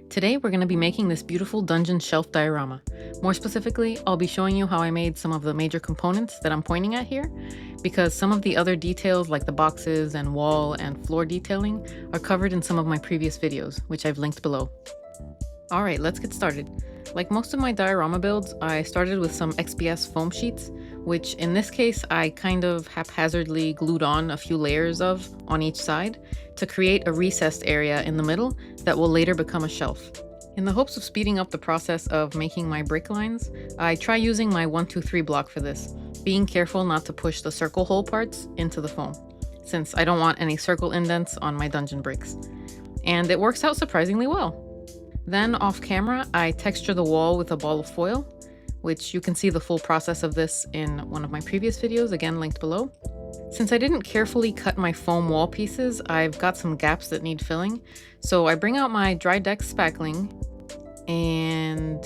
Today we're going to be making this beautiful dungeon shelf diorama. More specifically, I'll be showing you how I made some of the major components that I'm pointing at here, because some of the other details like the boxes and wall and floor detailing are covered in some of my previous videos, which I've linked below. Alright, let's get started. Like most of my diorama builds, I started with some XPS foam sheets, which in this case I kind of haphazardly glued on a few layers of on each side to create a recessed area in the middle that will later become a shelf. In the hopes of speeding up the process of making my brick lines, I try using my 1-2-3 block for this, being careful not to push the circle hole parts into the foam, since I don't want any circle indents on my dungeon bricks. And it works out surprisingly well. Then off camera, I texture the wall with a ball of foil, which you can see the full process of this in one of my previous videos, again linked below. Since I didn't carefully cut my foam wall pieces, I've got some gaps that need filling. So I bring out my dry deck spackling and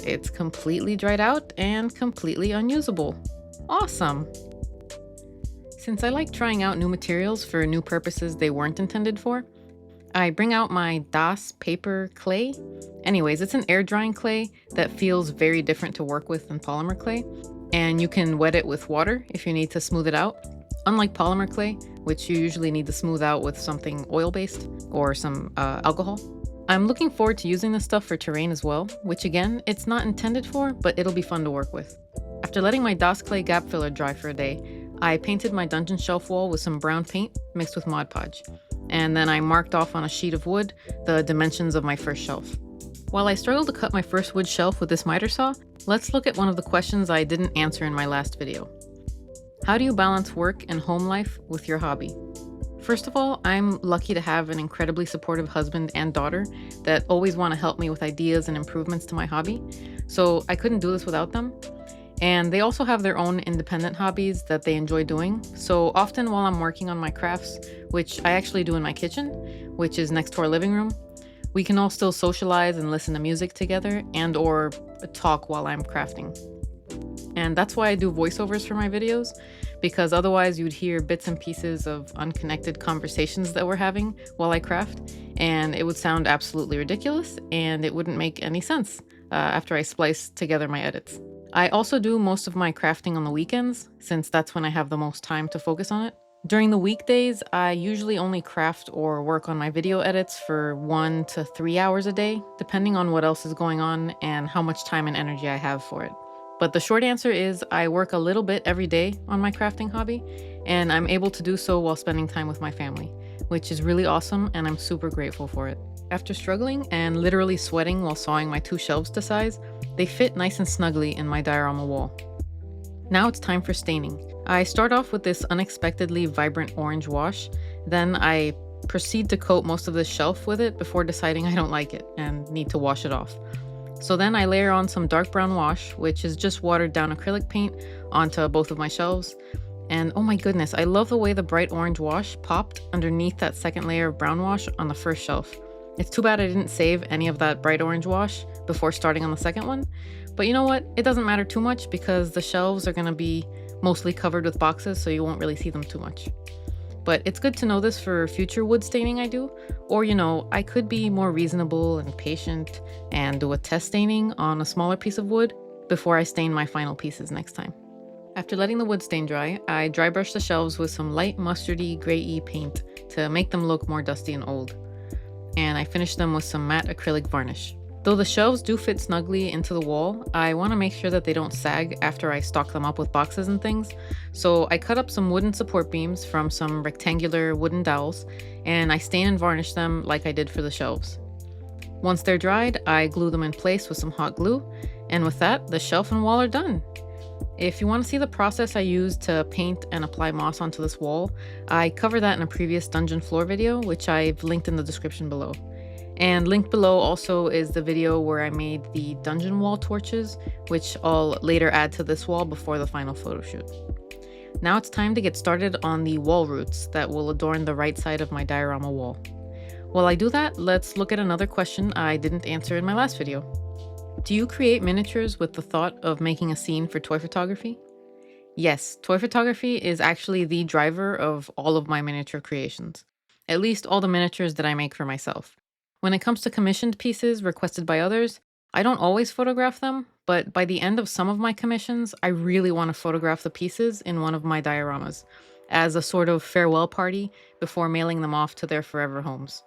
it's completely dried out and completely unusable. Awesome! Since I like trying out new materials for new purposes they weren't intended for, I bring out my Das paper clay. Anyways, it's an air drying clay that feels very different to work with than polymer clay, and you can wet it with water if you need to smooth it out. Unlike polymer clay, which you usually need to smooth out with something oil-based or some alcohol. I'm looking forward to using this stuff for terrain as well, which again, it's not intended for, but it'll be fun to work with. After letting my Das clay gap filler dry for a day, I painted my dungeon shelf wall with some brown paint mixed with Mod Podge. And then I marked off on a sheet of wood the dimensions of my first shelf. While I struggled to cut my first wood shelf with this miter saw, let's look at one of the questions I didn't answer in my last video. How do you balance work and home life with your hobby? First of all, I'm lucky to have an incredibly supportive husband and daughter that always want to help me with ideas and improvements to my hobby, so I couldn't do this without them. And they also have their own independent hobbies that they enjoy doing. So often while I'm working on my crafts, which I actually do in my kitchen, which is next to our living room, we can all still socialize and listen to music together and or talk while I'm crafting. And that's why I do voiceovers for my videos, because otherwise you'd hear bits and pieces of unconnected conversations that we're having while I craft, and it would sound absolutely ridiculous and it wouldn't make any sense after I splice together my edits. I also do most of my crafting on the weekends, since that's when I have the most time to focus on it. During the weekdays, I usually only craft or work on my video edits for 1 to 3 hours a day, depending on what else is going on and how much time and energy I have for it. But the short answer is I work a little bit every day on my crafting hobby, and I'm able to do so while spending time with my family, which is really awesome and I'm super grateful for it. After struggling and literally sweating while sawing my 2 shelves to size, they fit nice and snugly in my diorama wall. Now it's time for staining. I start off with this unexpectedly vibrant orange wash, then I proceed to coat most of this shelf with it before deciding I don't like it and need to wash it off. So then I layer on some dark brown wash, which is just watered down acrylic paint, onto both of my shelves. And oh my goodness, I love the way the bright orange wash popped underneath that second layer of brown wash on the first shelf. It's too bad I didn't save any of that bright orange wash before starting on the second one. But you know what? It doesn't matter too much because the shelves are going to be mostly covered with boxes, so you won't really see them too much. But it's good to know this for future wood staining I do. Or, you know, I could be more reasonable and patient and do a test staining on a smaller piece of wood before I stain my final pieces next time. After letting the wood stain dry, I dry brush the shelves with some light mustardy grey paint to make them look more dusty and old. And I finish them with some matte acrylic varnish. Though the shelves do fit snugly into the wall, I want to make sure that they don't sag after I stock them up with boxes and things. So I cut up some wooden support beams from some rectangular wooden dowels, and I stain and varnish them like I did for the shelves. Once they're dried, I glue them in place with some hot glue, and with that, the shelf and wall are done. If you want to see the process I used to paint and apply moss onto this wall, I cover that in a previous dungeon floor video, which I've linked in the description below. And linked below also is the video where I made the dungeon wall torches, which I'll later add to this wall before the final photo shoot. Now it's time to get started on the wall roots that will adorn the right side of my diorama wall. While I do that, let's look at another question I didn't answer in my last video. Do you create miniatures with the thought of making a scene for toy photography? Yes, toy photography is actually the driver of all of my miniature creations. at least all the miniatures that I make for myself. When it comes to commissioned pieces requested by others, I don't always photograph them, but by the end of some of my commissions, I really want to photograph the pieces in one of my dioramas as a sort of farewell party before mailing them off to their forever homes.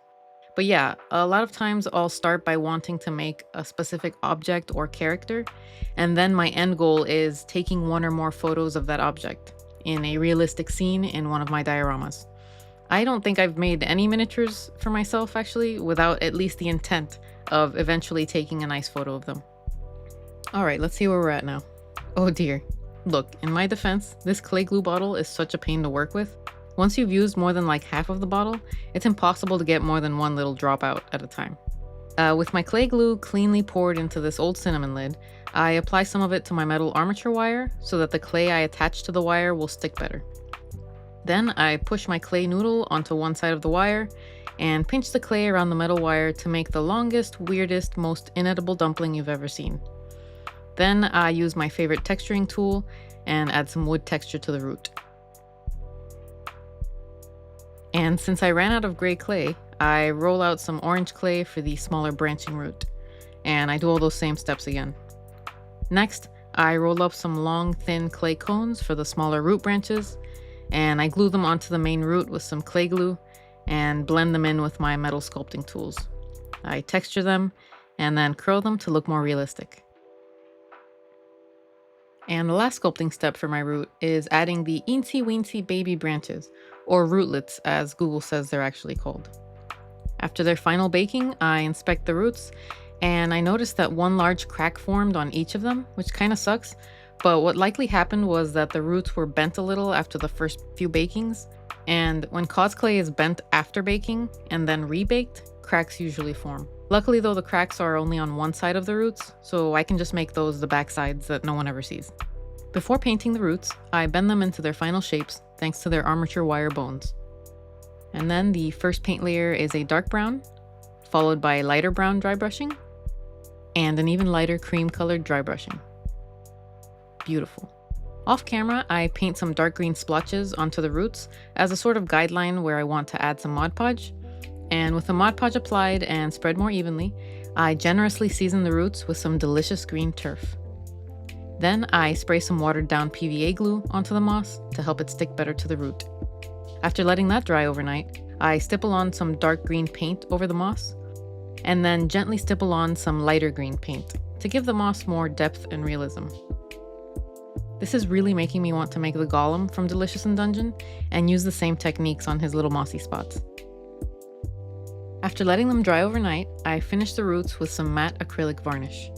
But yeah, a lot of times I'll start by wanting to make a specific object or character, and then my end goal is taking one or more photos of that object in a realistic scene in one of my dioramas. I don't think I've made any miniatures for myself actually without at least the intent of eventually taking a nice photo of them. All right, let's see where we're at now. Oh dear. Look, in my defense, this clay glue bottle is such a pain to work with. Once you've used more than like half of the bottle, it's impossible to get more than one little drop out at a time. With my clay glue cleanly poured into this old cinnamon lid, I apply some of it to my metal armature wire so that the clay I attach to the wire will stick better. Then I push my clay noodle onto one side of the wire and pinch the clay around the metal wire to make the longest, weirdest, most inedible dumpling you've ever seen. Then I use my favorite texturing tool and add some wood texture to the root. And since I ran out of gray clay, I roll out some orange clay for the smaller branching root. And I do all those same steps again. Next, I roll up some long, thin clay cones for the smaller root branches, and I glue them onto the main root with some clay glue and blend them in with my metal sculpting tools. I texture them and then curl them to look more realistic. And the last sculpting step for my root is adding the eensy-weensy baby branches, or rootlets as Google says they're actually called. After their final baking, I inspect the roots, and I noticed that one large crack formed on each of them, which kind of sucks, but what likely happened was that the roots were bent a little after the first few bakings, and when clay is bent after baking and then rebaked, cracks usually form. Luckily though, the cracks are only on one side of the roots, so I can just make those the back sides that no one ever sees. Before painting the roots, I bend them into their final shapes thanks to their armature wire bones. And then the first paint layer is a dark brown, followed by lighter brown dry brushing, and an even lighter cream colored dry brushing. Beautiful. Off camera, I paint some dark green splotches onto the roots as a sort of guideline where I want to add some Mod Podge. And with the Mod Podge applied and spread more evenly, I generously season the roots with some delicious green turf. Then I spray some watered down PVA glue onto the moss to help it stick better to the root. After letting that dry overnight, I stipple on some dark green paint over the moss, and then gently stipple on some lighter green paint to give the moss more depth and realism. This is really making me want to make the golem from Delicious in Dungeon and use the same techniques on his little mossy spots. After letting them dry overnight, I finish the roots with some matte acrylic varnish.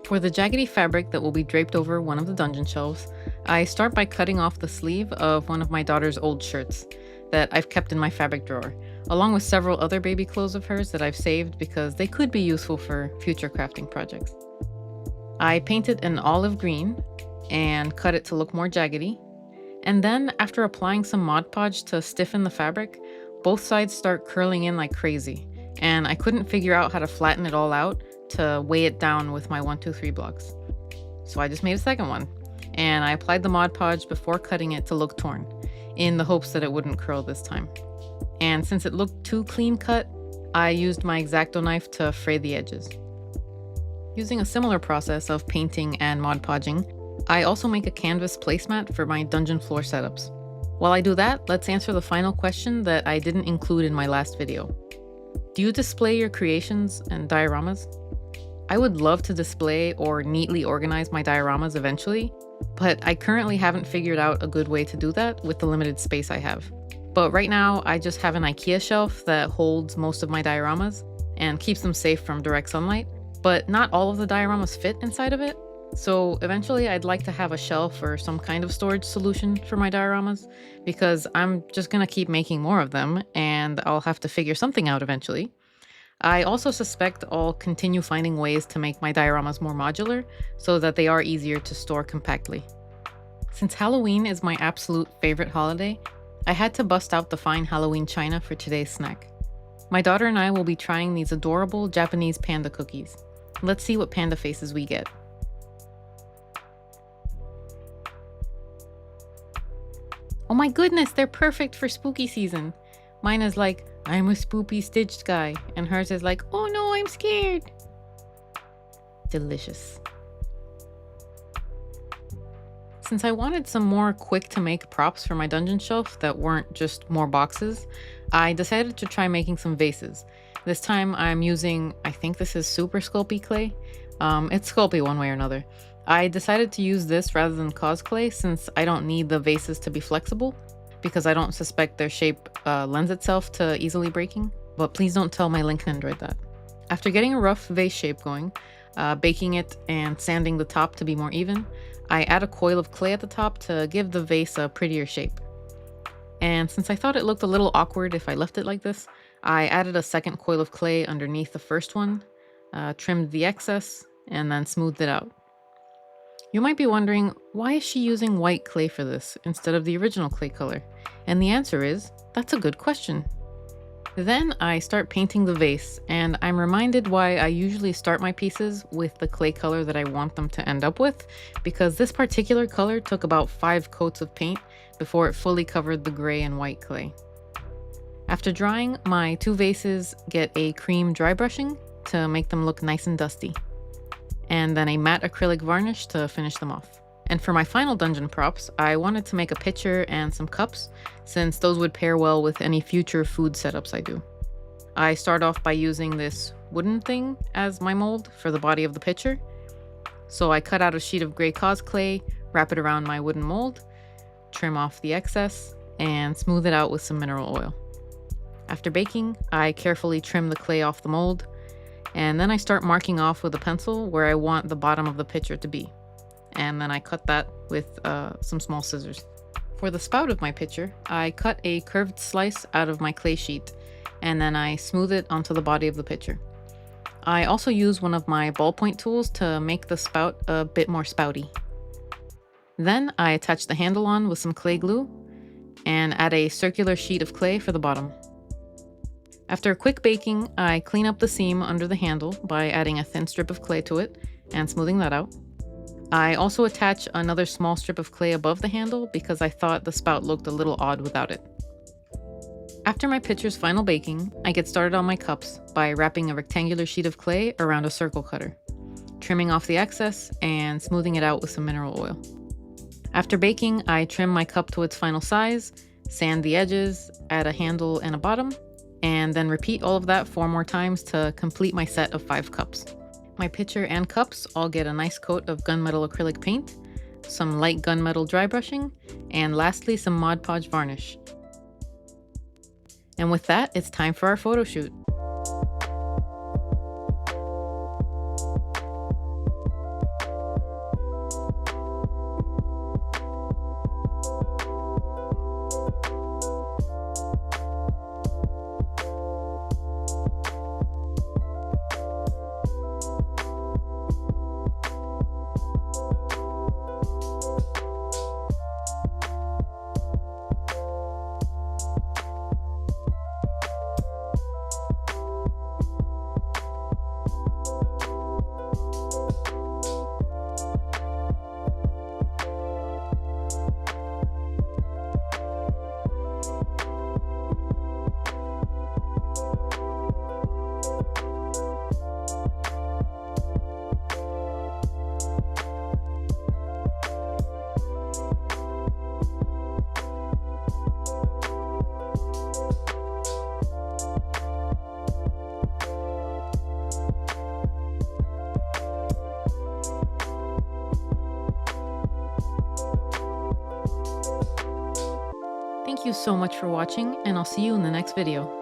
For the jaggedy fabric that will be draped over one of the dungeon shelves, I start by cutting off the sleeve of one of my daughter's old shirts that I've kept in my fabric drawer, along with several other baby clothes of hers that I've saved because they could be useful for future crafting projects. I paint it an olive green and cut it to look more jaggedy, and then after applying some Mod Podge to stiffen the fabric, both sides start curling in like crazy, and I couldn't figure out how to flatten it all out to weigh it down with my 1, 2, 3 blocks. So I just made a second one, and I applied the Mod Podge before cutting it to look torn, in the hopes that it wouldn't curl this time. And since it looked too clean cut, I used my X-Acto knife to fray the edges. Using a similar process of painting and Mod Podging, I also make a canvas placemat for my dungeon floor setups. While I do that, let's answer the final question that I didn't include in my last video. Do you display your creations and dioramas? I would love to display or neatly organize my dioramas eventually, but I currently haven't figured out a good way to do that with the limited space I have. But right now, I just have an IKEA shelf that holds most of my dioramas and keeps them safe from direct sunlight, but not all of the dioramas fit inside of it. So eventually I'd like to have a shelf or some kind of storage solution for my dioramas because I'm just gonna keep making more of them and I'll have to figure something out eventually. I also suspect I'll continue finding ways to make my dioramas more modular so that they are easier to store compactly. Since Halloween is my absolute favorite holiday, I had to bust out the fine Halloween china for today's snack. My daughter and I will be trying these adorable Japanese panda cookies. Let's see what panda faces we get. Oh my goodness, they're perfect for spooky season. Mine is like, I'm a spoopy stitched guy, and hers is like, oh no, I'm scared. Delicious. Since I wanted some more quick to make props for my dungeon shelf that weren't just more boxes, I decided to try making some vases. This time I'm using, I think this is super Sculpey clay. It's Sculpey one way or another. I decided to use this rather than cause clay since I don't need the vases to be flexible, because I don't suspect their shape lends itself to easily breaking. But please don't tell my Link Android that. After getting a rough vase shape going, baking it and sanding the top to be more even, I add a coil of clay at the top to give the vase a prettier shape. And since I thought it looked a little awkward if I left it like this, I added a second coil of clay underneath the first one, trimmed the excess, and then smoothed it out. You might be wondering, why is she using white clay for this instead of the original clay color? And the answer is, that's a good question. Then I start painting the vase, and I'm reminded why I usually start my pieces with the clay color that I want them to end up with, because this particular color took about 5 coats of paint before it fully covered the gray and white clay. After drying, my 2 vases get a cream dry brushing to make them look nice and dusty, and then a matte acrylic varnish to finish them off. And for my final dungeon props, I wanted to make a pitcher and some cups, since those would pair well with any future food setups I do. I start off by using this wooden thing as my mold for the body of the pitcher. So I cut out a sheet of gray cause clay, wrap it around my wooden mold, trim off the excess, and smooth it out with some mineral oil. After baking, I carefully trim the clay off the mold, and then I start marking off with a pencil where I want the bottom of the pitcher to be. And then I cut that with some small scissors. For the spout of my pitcher, I cut a curved slice out of my clay sheet, and then I smooth it onto the body of the pitcher. I also use one of my ballpoint tools to make the spout a bit more spouty. Then I attach the handle on with some clay glue, and add a circular sheet of clay for the bottom. After a quick baking, I clean up the seam under the handle by adding a thin strip of clay to it and smoothing that out. I also attach another small strip of clay above the handle because I thought the spout looked a little odd without it. After my pitcher's final baking, I get started on my cups by wrapping a rectangular sheet of clay around a circle cutter, trimming off the excess and smoothing it out with some mineral oil. After baking, I trim my cup to its final size, sand the edges, add a handle and a bottom, and then repeat all of that 4 more times to complete my set of 5 cups. My pitcher and cups all get a nice coat of gunmetal acrylic paint, some light gunmetal dry brushing, and lastly some Mod Podge varnish. And with that, it's time for our photo shoot. Thank you so much for watching, and I'll see you in the next video.